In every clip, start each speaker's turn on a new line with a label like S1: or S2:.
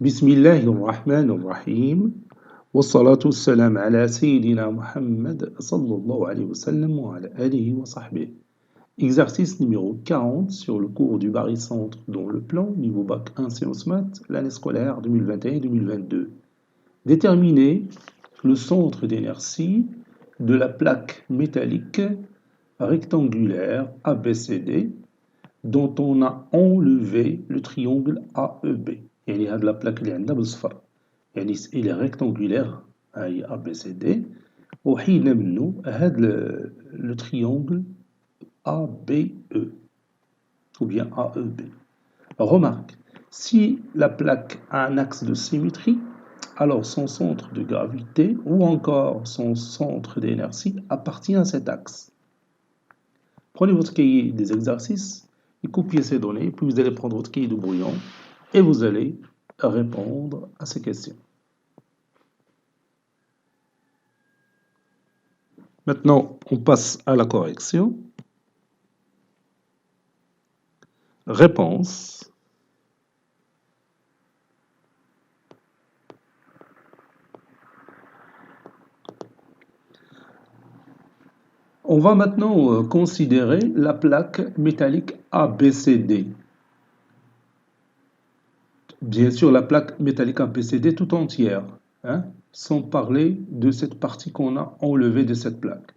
S1: بسم الله الرحمن الرحيم والصلاة والسلام على سيدنا Muhammad sallallahu alayhi wa sallam wa ala alihi wa sahbihi. Exercice numéro 40 sur le cours du barycentre dans le plan niveau bac 1 sciences maths l'année scolaire 2021-2022. Déterminer le centre d'inertie de la plaque métallique rectangulaire ABCD dont on a enlevé le triangle AEB. يعني هاد لا بلاك اللي عندنا بالصفر يعني il est rectangulaire هاهي ABCD وحيدنا منه هاد le triangle ABE ou bien AEB. Remarque, si la plaque a un axe de symétrie, alors son centre de gravité ou encore son centre d'inertie appartient à cet axe. Prenez votre cahier des exercices et copiez ces données, puis vous allez prendre votre cahier de brouillon et vous allez répondre à ces questions. Maintenant, on passe à la correction. Réponse. On va maintenant considérer la plaque métallique ABCD. Bien sûr, la plaque métallique ABCD tout entière, sans parler de cette partie qu'on a enlevée de cette plaque.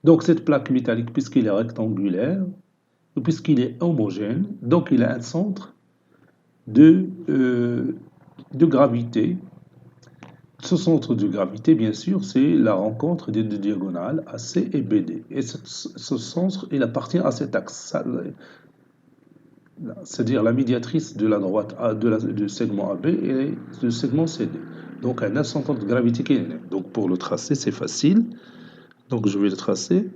S1: Donc cette plaque métallique, puisqu'il est rectangulaire, puisqu'il est homogène, donc il a un centre de gravité. Ce centre de gravité, bien sûr, c'est la rencontre des deux diagonales AC et BD. Et ce centre, il appartient à cet axe. C'est-à-dire la médiatrice de la droite du segment AB et du segment CD. Donc un centre de gravité qui est né. Donc pour le tracer, c'est facile. Donc je vais le tracer.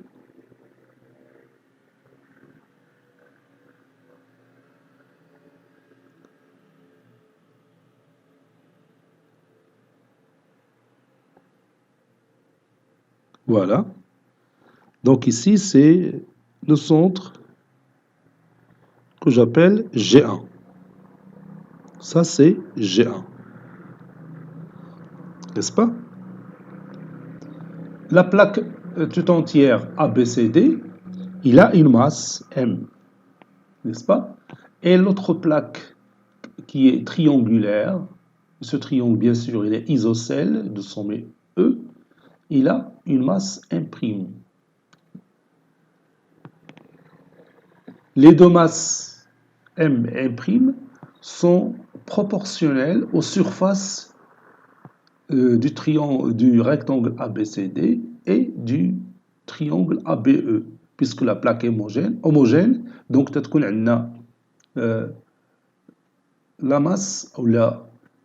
S1: Voilà. Donc ici, c'est le centre que j'appelle G1. Ça, c'est G1. N'est-ce pas? La plaque tout entière ABCD, il a une masse M. N'est-ce pas? Et l'autre plaque qui est triangulaire, ce triangle, bien sûr, il est isocèle de sommet E, il a une masse M'. Les deux masses M et M' sont proportionnelles aux surfaces du rectangle ABCD et du triangle ABE, puisque la plaque est homogène, donc تتكون عندنا la masse ou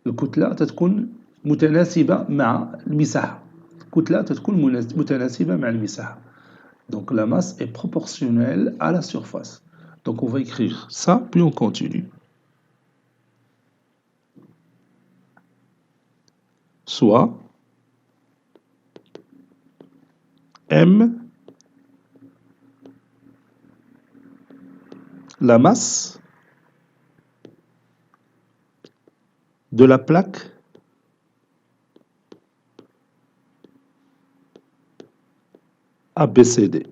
S1: الكتلة تتكون متناسبة مع المساحة. الكتلة تتكون متناسبة مع المساحة. Donc la masse est proportionnelle à la surface. Donc on va écrire ça, puis on continue. Soit M, la masse de la plaque ABCD.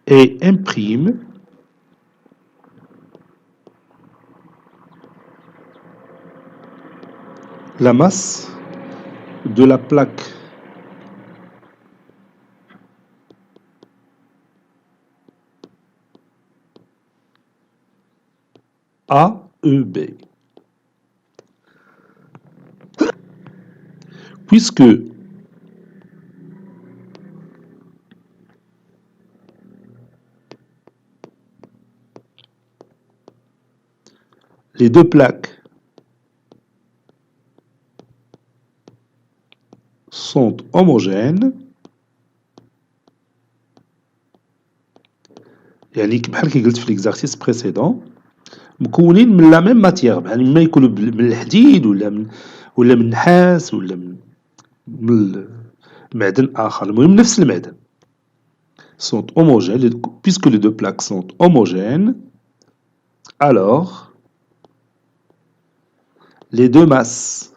S1: Et M', la masse de la plaque AEB. Puisque les deux plaques sont homogènes, يعني بحال كي قلت في l'exercice précédent مكونين من لا ميم ماتيير، يعني ما يكونوا من الحديد ولا من النحاس ولا من معدن آخر، المهم نفس المعدن. Sont homogènes, puisque les deux plaques sont homogènes, Alors, les deux masses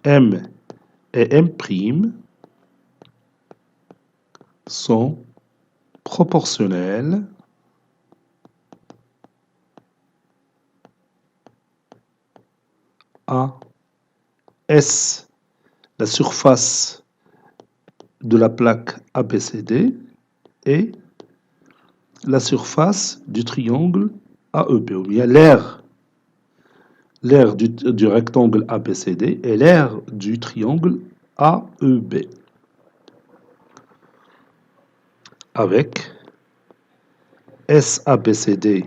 S1: M et M' sont proportionnelles à S, la surface de la plaque ABCD, et la surface du triangle AEB, ou bien l'aire du rectangle ABCD et l'aire du triangle AEB, avec SABCD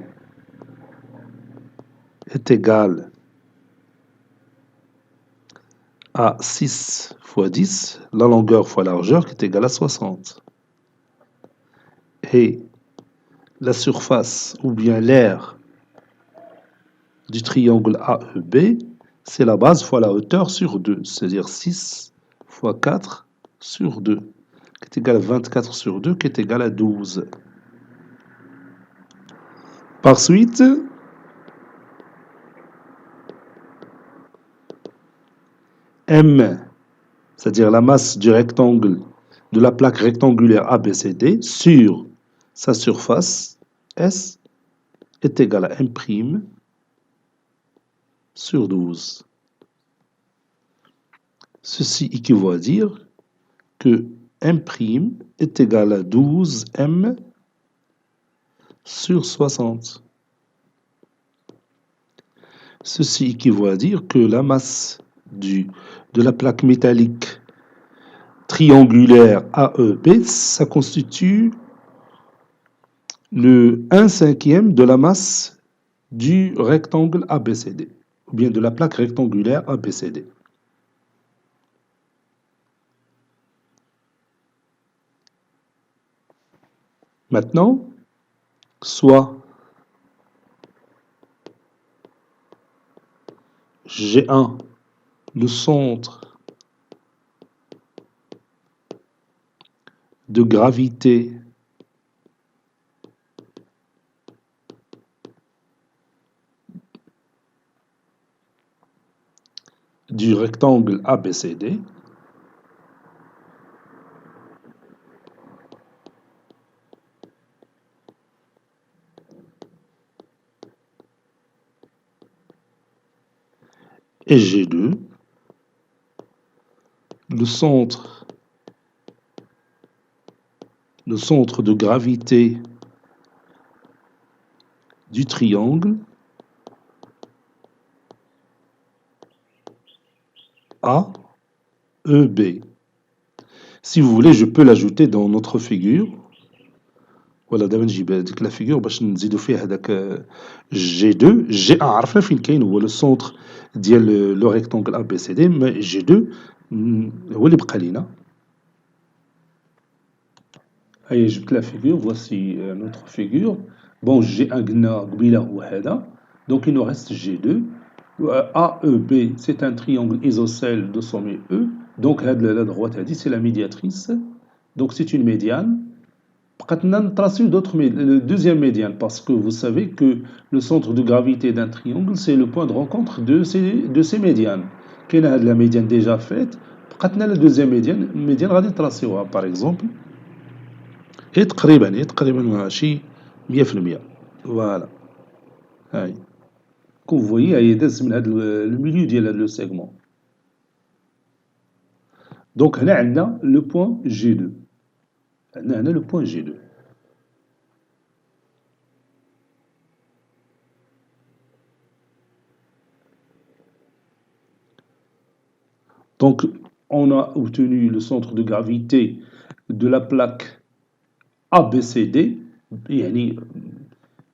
S1: est égal à 6 fois 10, la longueur fois la largeur, qui est égale à 60. Et la surface, ou bien l'aire du triangle AEB, c'est la base fois la hauteur sur 2, c'est-à-dire 6 fois 4 sur 2, qui est égal à 24 sur 2, qui est égal à 12. Par suite, M, c'est-à-dire la masse du rectangle, de la plaque rectangulaire ABCD, sur sa surface, S, est égal à M' sur 12. Ceci équivaut à dire que M' est égal à 12M sur 60. Ceci équivaut à dire que la masse de la plaque métallique triangulaire AEB, ça constitue le 1/5 de la masse du rectangle ABCD, ou bien de la plaque rectangulaire ABCD. Maintenant, soit G1, le centre de gravité du rectangle ABCD, et G2, le centre de gravité du triangle AEB. Si vous voulez, je peux l'ajouter dans notre figure. Voilà, دابا نجيب هذيك لا فيغور باش نزيدو فيه هذاك G2. G1 عرفنا فين كاين، هو لو سونتر ديال لو ريكتونغل ا بي سي دي، مي G2 هو اللي بقى لينا. هيا جبت لا فيغور، voici notre figure. Bon, G1 قلنا قبيله هو هذا، donc il nous reste G2. AEB, c'est un triangle isocèle de sommet E. Donc la droite هذه c'est la médiatrice. Donc c'est une médiane. بقاتنا نطراسيو le deuxième médiane, parce que vous savez que le centre de gravité d'un triangle, c'est le point de rencontre de ces médianes. كاينه هاد la médiane déjà faite، بقاتنا la deuxième médiane غادي نطراسيوها par exemple. هي تقريبا ماشي 100%. فوالا هاي كون فويي هي داز من هاد لو ميليو ديال هاد لو سيغمون. دونك هنا عندنا لو بوين G2. هنا لو بوين G2. Donc, on a obtenu le centre de gravité de la plaque ABCD. يعني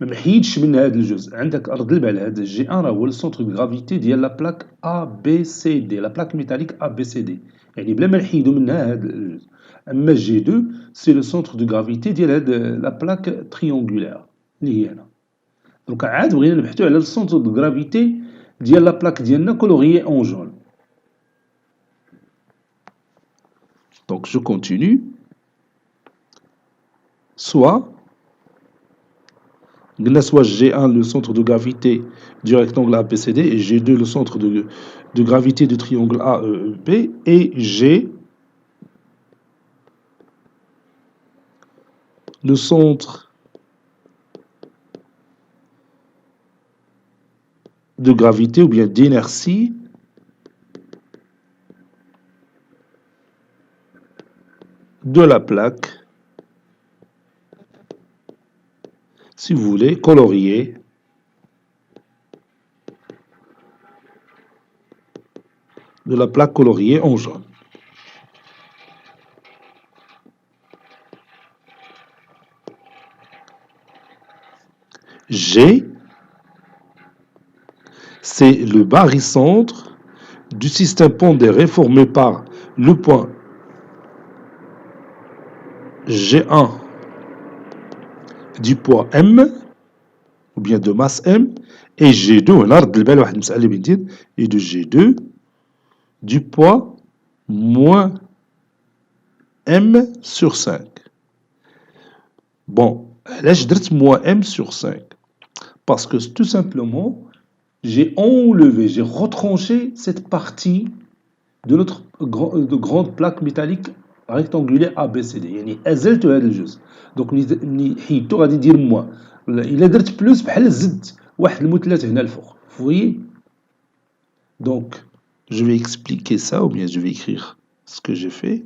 S1: ما محيدش من هذا الجزء، عندك رد البال، هذا G1 راه هو السونتر دو غرافيتي ديال لا بلاك ABCD، لا بلاك ميتاليك ABCD، يعني بلا ما نحيدو منها هذا الجزء. اما G2 سي لو سونتر دو غرافيتي ديال هاد لا بلاك تريونغولار اللي هي هنا. دونك عاد بغينا نبحثو على السونتر دو غرافيتي ديال لا بلاك ديالنا كولوريي اون جون. Donc je continue. soit G1 le centre de gravité du rectangle ABCD et G2 le centre de gravité du triangle AEB et G le centre de gravité ou bien d'inertie de la plaque, si vous voulez, coloriée de la plaque coloriée en jaune. G, c'est le barycentre du système pondéré formé par le point G1 du poids M ou bien de masse M et G2 et de G2 du poids moins M sur 5. Bon, là je dirais moins M sur 5 parce que tout simplement j'ai enlevé, j'ai retranché cette partie de notre grande plaque métallique rectangulaire ABCD. يعني أزلت هذا الجزء. Donc ملي حيدته غادي ندير موان. إلا درت بلوس بحال زدت واحد المثلث هنا الفوق. Vous voyez? Donc je vais expliquer ça ou bien je vais écrire ce que j'ai fait.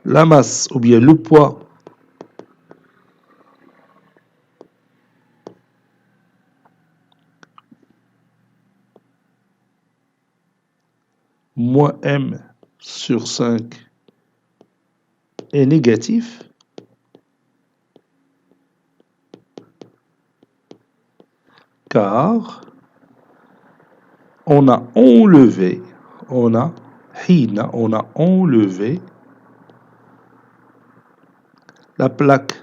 S1: La masse ou bien le poids moins M sur 5 est négatif car on a enlevé la plaque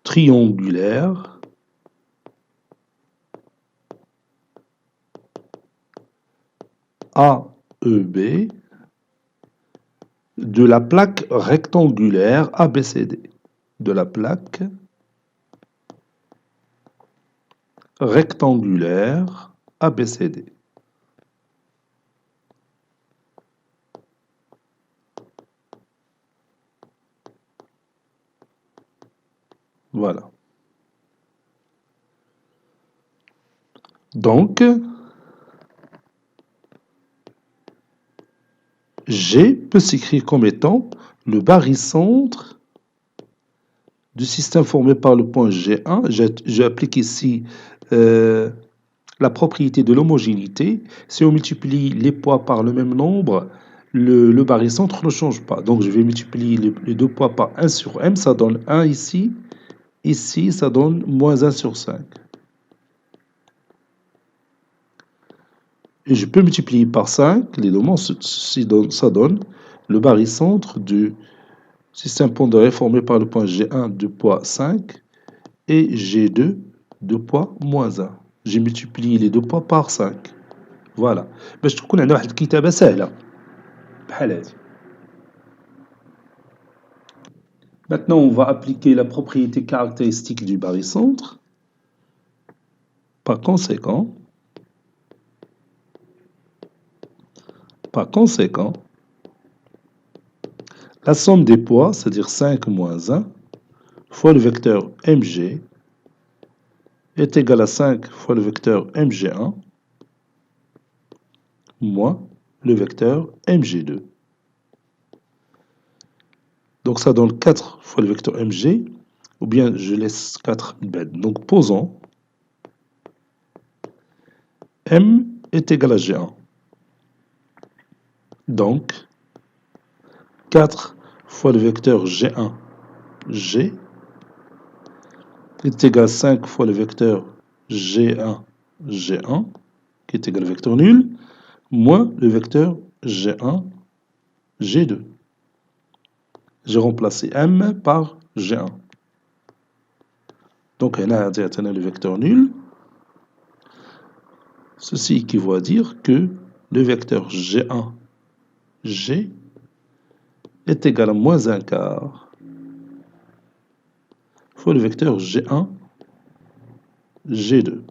S1: triangulaire AEB de la plaque rectangulaire ABCD. De la plaque rectangulaire ABCD. Voilà. Donc, G peut s'écrire comme étant le barycentre du système formé par le point G1. J'applique ici la propriété de l'homogénéité. Si on multiplie les poids par le même nombre, le barycentre ne change pas. Donc je vais multiplier les deux poids par 1 sur M, ça donne 1 ici. Ici, ça donne moins 1 sur 5. Et je peux multiplier par 5, les deux ça donne le barycentre du système pondéré formé par le point G1 de poids 5 et G2 de poids moins 1. J'ai multiplié les deux poids par 5. Voilà. باش تكون عندنا واحد الكتابة سهلة بحال هذه. Maintenant, on va appliquer la propriété caractéristique du barycentre. Par conséquent, la somme des poids, c'est-à-dire 5 moins 1, fois le vecteur mg, est égale à 5 fois le vecteur mg1, moins le vecteur mg2. Donc ça donne 4 fois le vecteur mg, ou bien je laisse 4 bêtes. Donc posons, m est égal à g1. Donc, 4 fois le vecteur G1, G, est égal à 5 fois le vecteur G1, G1, qui est égal au vecteur nul, moins le vecteur G1, G2. J'ai remplacé M par G1. Donc, on a le vecteur nul. Ceci équivaut à dire que le vecteur G1, G est égal à moins un quart fois le vecteur G1, G2.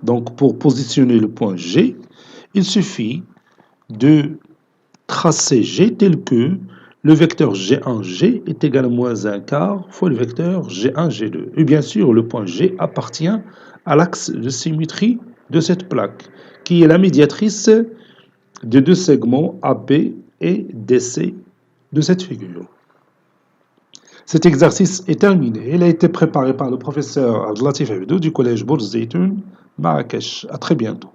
S1: Donc, pour positionner le point G, il suffit de tracer G tel que le vecteur G1, G est égal à moins un quart fois le vecteur G1, G2. Et bien sûr, le point G appartient à l'axe de symétrie de cette plaque, qui est la médiatrice des deux segments AB et DC de cette figure. Cet exercice est terminé. Il a été préparé par le professeur Abdelatif Abdou du collège Bourz Zeytoun, Marrakech. À très bientôt.